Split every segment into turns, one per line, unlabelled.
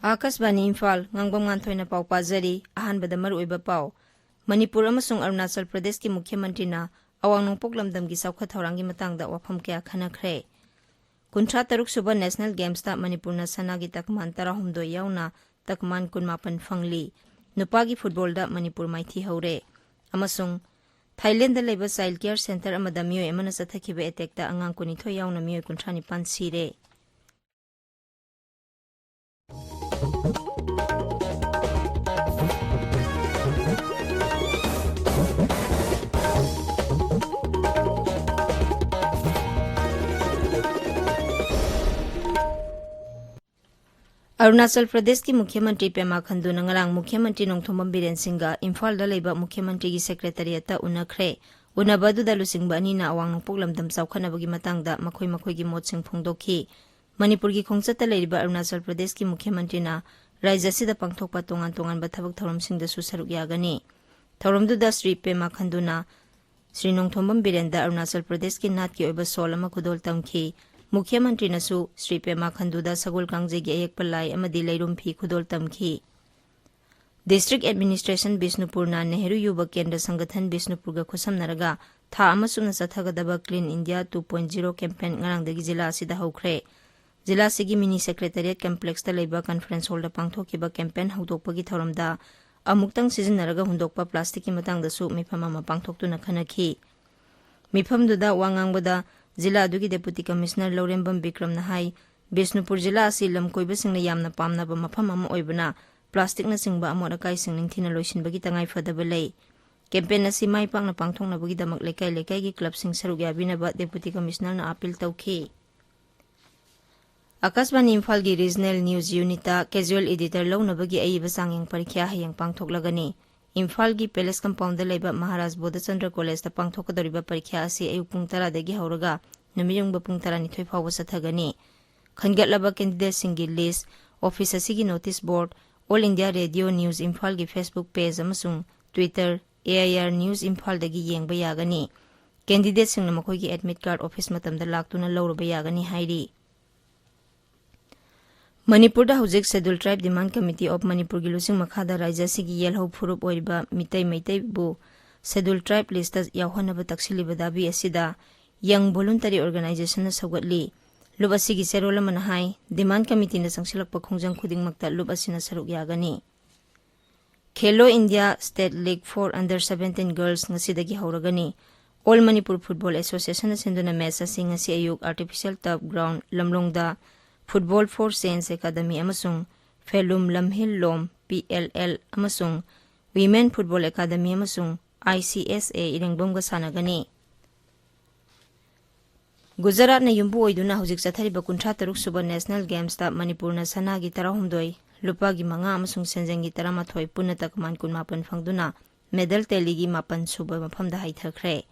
Akasbani Imphal Ngangbam Nganthoi na pau pazari ahanbada maruoiba pau Manipur amasung Arunachal Pradesh ki Mukhyamantri na awang nongpok lamdam gi saukha thaurangi matangda wafam kya khanakhre 53 suba National Games ta Manipur na sanagi takman 13 yauna takman 18 phangli nupagi football da Manipur maithi haure amasung Thailand da leba child care center amada miyoi amana sathakiba attack ta angang 19 yauna miyoi 19 sire Arunachal Pradesh ki Mukhyamantri Pema Khandu na ngarang Mukhyamantri Nongthombam Biren Singha Imphal da leba Mukhyamantri gi Secretariat ta unakhre unabadu da lusingba ani na awang nongpok lamdam saukhanabagi matangda makhoi gi motsing phongdokhi Manipur gi khongchata leiba Arunachal Pradesh ki Mukhyamantri na Rajya sida pangthokpa tongan ba thabak thoramsingda su saruk yagani thoromdu da Sri Pema Khandu na Sri Nongthombam Biren da Arunachal Pradesh ki nat ki oiba sol ama khudol tamkhi Mukhyamantri nasu Sri Pema Khandu da Sagol Kangje gi ayek palai amadi leirum phi khudol tamkhi District Administration Bisnupur na Nehru Yuva Kendra Sangathan Bisnupur ga khusam naraga tha amasung sathagadaba Clean India 2.0 campaign ngarang dagi jila asida haukhre jila sigi mini secretariat complex ta leiba conference hall da pangthokiba campaign haudokpagi thoramda amuktang sizinaraga hundokpa plastic ki matang da su mifam ama pangthoktu na khanakhi mifam duda wangangbada Jila adugi Deputy Commissioner Wahengbam Bikram na hai Bisnupur Jila asi lamkoiba singna yamna pamnaba mafam ama oibana plastic na singba amot akai singning thina loisinbagi tangai fadaba lei campaign asi mai pakna pangthoknabagi damak lekai gi club sing saruk yabinaba Deputy Commissioner na appeal tawkhi Akasbani Imphal gi Regional News Unit ta casual editor lawnabagi aiba sangyang parikya hayang pangthoklagani Imphal gi Palace Compound da leba Maharaj Bodhachandra College ta pangthokadoriba parikya asi ayuk pung 10 dagi hauraga numirung pung 12 fawba sathagani khangatlaba candidate singi list office asigi notice board All India Radio News Imphal gi Facebook page amasung Twitter AIR News Imphal dagi yengba yagani candidate singna makhoi gi admit card office matamda laktuna lawraba yagani hairi Manipur da Hujik Scheduled Tribe Demand Committee of Manipur gi lusing makhada Rajya sigi yelho phurup oiba mitai bu Scheduled Tribe list yawhanaba taksiliba dabi asida Young Voluntary Organization na sagatli lub asigi serola manahai Demand Committee na sangsilakpa khongjang khudingmakta lub asina saruk yagani Khelo India State League for Under 17 Girls ngasidagi hauragani All Manipur Football Association na sinduna match asing ngasi ayuk artificial turf ground lamlongda Football for Saints Academy amasung Felum Lamhil Lom PLL amasung Women Football Academy amasung ICSA irengbom ga sanagani Gujarat na yumbu oiduna hujik chathariba 53 suba National Games ta Manipur na sanagi 13 lupagi 5 amasung senjengi 13 punna takman 18 phangduna medal teligi 8 suba mafamda haithakre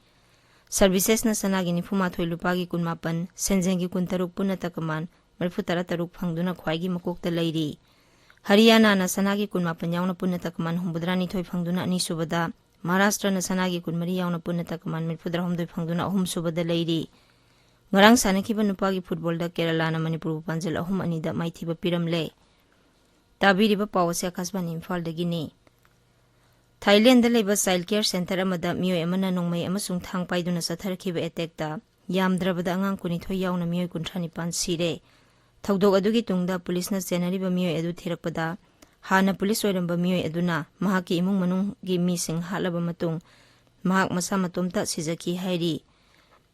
Services na sanagi 9 lupagi 18 senjengi 13 punna takman Marfu taruk phangduna khwaigi makokta leiri Haryana na sanagi 18 yauna punna takman humbudrani thoi phangduna ani subada Maharashtra na sanagi 13 yauna punna takman mirfudra humdoi phangduna ahum subada leiri Ngarang sanakiba nupagi football da Kerala na Manipur panjal ahum ani da maithiba piramle Tabiriba pawase Akasbani Imphal dagini Thailand da leba child care center amada miyoi amana nongmai amasung thang paiduna satharkiba attack da yamdrabada angang 19 yauna miyoi 19 sire Thawdok adugi tungda police na senariba miyoi adu thirakpada hana police oiramba miyoi aduna mahaki imung manung gi mising halaba matung mahak masa matomta sijaki hairi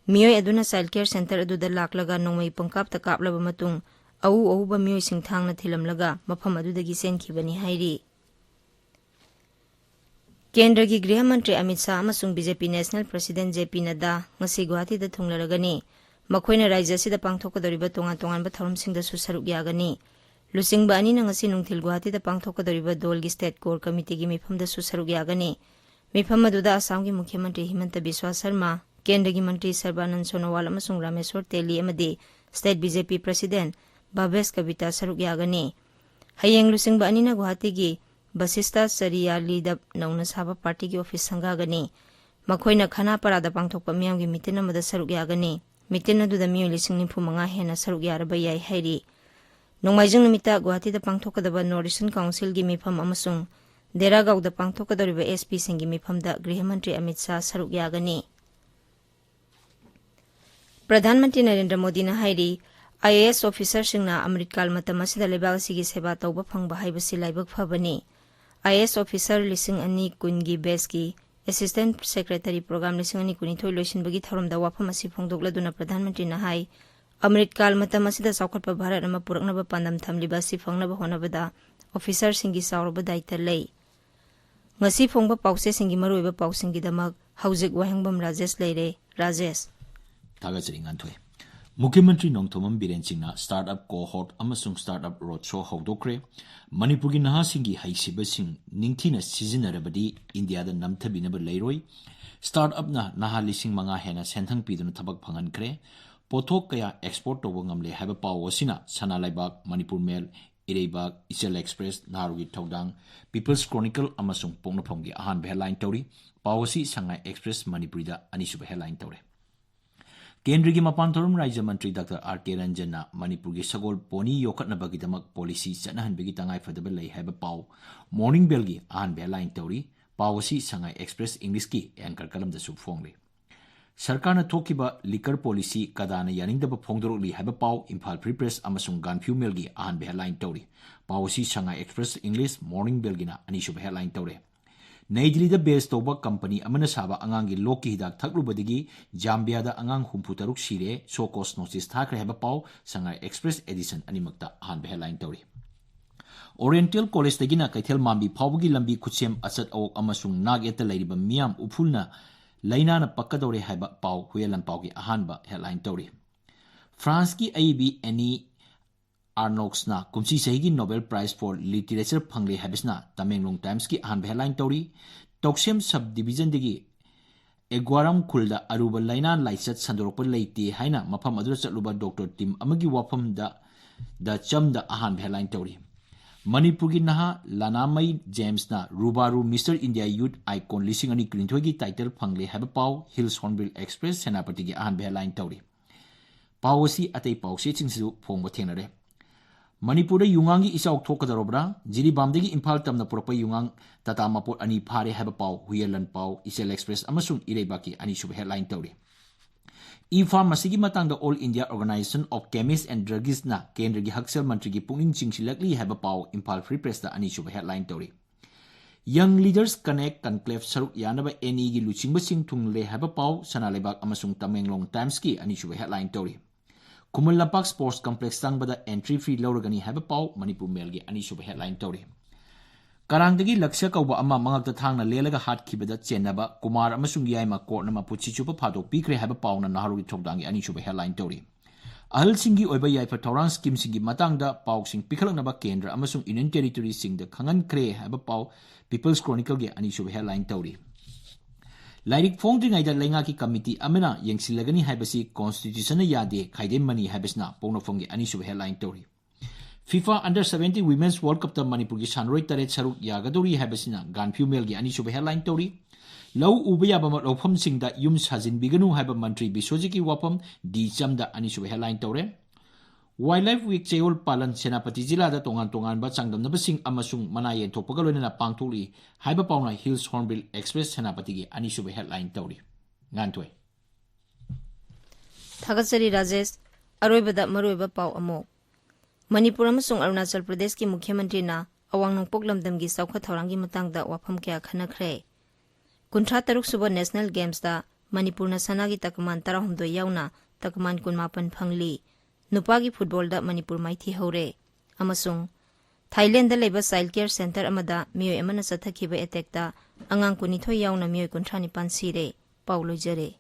miyoi aduna child care center adu da laklaga nongmai pangkap ta kaplaba matung au ba miyoi sing thangna thilamlaga mafam adu dagi senkhibani hairi Kendra gi Griha Mantri Amit Shah amasung BJP National President JP Nadda ngasi Guwahati da thunglaragani Makhoina Rajya sida pangthokadoriba tongan ba tharumsingda su saruk yagani lusingba ani na ngasi nungthil Guwahati da pangthokadoriba dolgi State Core Committee gi mifamda su saruk yagani mifam aduda Assam gi Mukhyamantri Himanta Biswa Sharma Kendra gi Mantri Sarbanand Sonowal amasung Rameshwar Teli amadi State BJP President Bhavesh Kavita saruk yagani hayeng lusingba ani na Guwahati gi Basista Sariya Lidap nauna saba party gi office sangagani makhoina khana parada pangthokpa miyam gi mitin amada saruk yagani Mitin adu da miyoi 95 hena saruk yaraba yai hairi Nongmaijing numita Guwahati da pangthokadaba North-Eastern Council gi mifam amasung Deragaw da pangthokadoriba SP singi mifam da Griha Mantri Amit Shah saruk yagani. Pradhan Mantri Narendra Modi na hairi IAS officer singna Amritkal matam asida lebak asigi seba tauba phangba haibasi laibak phabani. IAS officer lising ani kungi beski Assistant Secretary Program lising ani kunithoi loisinbagi tharamda wafam asi phongdokladuna Pradhan Mantri na hai Amritkal matam asida saukhatpa Bharat ama puraknaba pandam thamliba si phangnaba honabada officer singi sauraba daita lei. Ngasi phongba pause singi maruiba pausingi damak haujik Wahengbam Rajesh leire. Rajesh
Tagachari Nganthoi Mukhyamantri Nongthomam Biren Singna Startup Cohort amasung Startup Roadshow hawdokre Manipuri naha singi haisiba sing ningthina sizinarabadi India da namthabinaba leiroi Startup na naha lising manga hena senthang piduna thabak phangankre pothok kaya export tobo ngamle haba paw asina sana laibak Manipur Mail Ireibak Ichel Express Narugi Thaudang People's Chronicle amasung Pongnaphomgi ahan headline tori pawasi Shanghai Express Manipuri da anisuba headline tore Kendrigi Mapanthorum Raja Mantri Dr. R.K. Ranjana Manipurgi Sagol Poni Yokatnabagi damak policy Sanahan Bigi Tangai Fadaba Lay Haba Pau Morning Belgi Ahan Beline Tori Pawasi Shanghai Express English Ki Anchor Kalam da Subfongli Sarkana Tokiba Liquor Policy Kadana Yaning da Pongdorli Haba Pau Imphal Free Press Amasung Ganfu Melgi Ahan Beline Tori Pawasi Shanghai Express English Morning Belgina Anishub Headline Tori Naidili da base toba company amana saba angangi loki hidak thaklubadigi Zambia da angang humputaruk sire so cost notice thakre heba pau Shanghai Express edition animakta ahanbe headline tori Oriental College tagina kaithel mambi phawgi lambi khuchem asat awok amasung nag eta lairiba miyam upulna laina na pakkadore heba pau huyelan paugi ahanba headline tori France ki AIB any Arnox na kumsi sahigi Nobel Prize for Literature phangle habisna Tamenglong Times ki ahan headline tori Toksem subdivision digi Egwaram khulda aruba laina laisat sandorokpa leite haina mafam adura chatluba Dr. Tim amagi wafam da chamda ahan headline tori Manipur gi naha Lanamai James na Rubaru Mr. India Youth Icon lising ani krinthoi gi title phangle haba paw Hills Hornbill Express Senapati gi ahan headline tori Pawasi atei pawse chingsu phongba thenare Manipur Yungangi Isauk Tokadarobra, Jiri Bamdegi Imphal Tamna Purapa Yungang Tata Mapur Ani Pare Haba Pau, Huyelan Pau, Isel Express, Amasung Irebaki, Ani Sub headline Tori. Imphal Masigi Matang the All India Organization of Chemists and Druggists na Kendrigi Haksel Mantrigi Punging Chingsilakli Haba Pau, Imphal Free Press the Ani Sub headline Tori. Young Leaders Connect Conclave Saruk Yanaba Eni Luchingba Sing Tung Le Haba Pau, Sanalebak Amasung Tamenglong Times ki Ani Sub headline Tori. Kumal Lapak Sports Complex Sangbada entry free Loragani have a pow, Manipur Melgi, and issue headline Tori. Karangdagi Laksha Kawa Ama Mangak the Tanga Lelega Hat Kibada Chenaba, Kumar Amasung Yaima Court Nama Puchichupa Pato, Pikre have a pow and Naharu Togdangi, and issue headline Tori. Ahal Singi Oba Yaifa Toran Skim Singi Matanga, Pau Sing Pikalanga Kendra, Amasung Union Territory Sing the Kangan Kre have a pow, People's Chronicle, and issue headline Tori. Lairik Fongding Ida Lengaki Committee Amena Yangsilagani Habasi Constitution Yade Kaide Mani Habisna Ponofongi Anishu headline Tori. FIFA Under 17 Women's World Cup the Manipur Sanroi Taret Saruk Yagadori Habasina Ganfu Melgi Anishu headline Tori. Low Ubayabama Opum Sing that Yums Hazin Biganu Haba Mantri Bisojiki Wapum D Jamda Anishu headline Tore. Wildlife Week Cheol Palan Senapati Zilla the Tongan Tongan Batsangam Nabasing Amasung Manayan Topagalona Pangtuli Hyba Pauna Hills Hornbill Express Senapati Anishu headline Tori. Nganthoi
Thagatsari Rajesh Aroibada Maruiba Pau Amo Manipur amasung Arunachal Pradesh ki Mukhyamantri na Awang Nongpok Lamdamgi Saukha Thaurangi Matangda Wafam kya khanakre Kunthra Taruk Suba National Games da Manipur na sanagi takman 16 yauna takman 18 phangli Nupagi football da Manipur Maithi Hore Amasung Thailand da leba Child Care Center amada miyoi amana sathakhiba attack da angang kunithoi yauna miyoi 35 sire Paulo Jare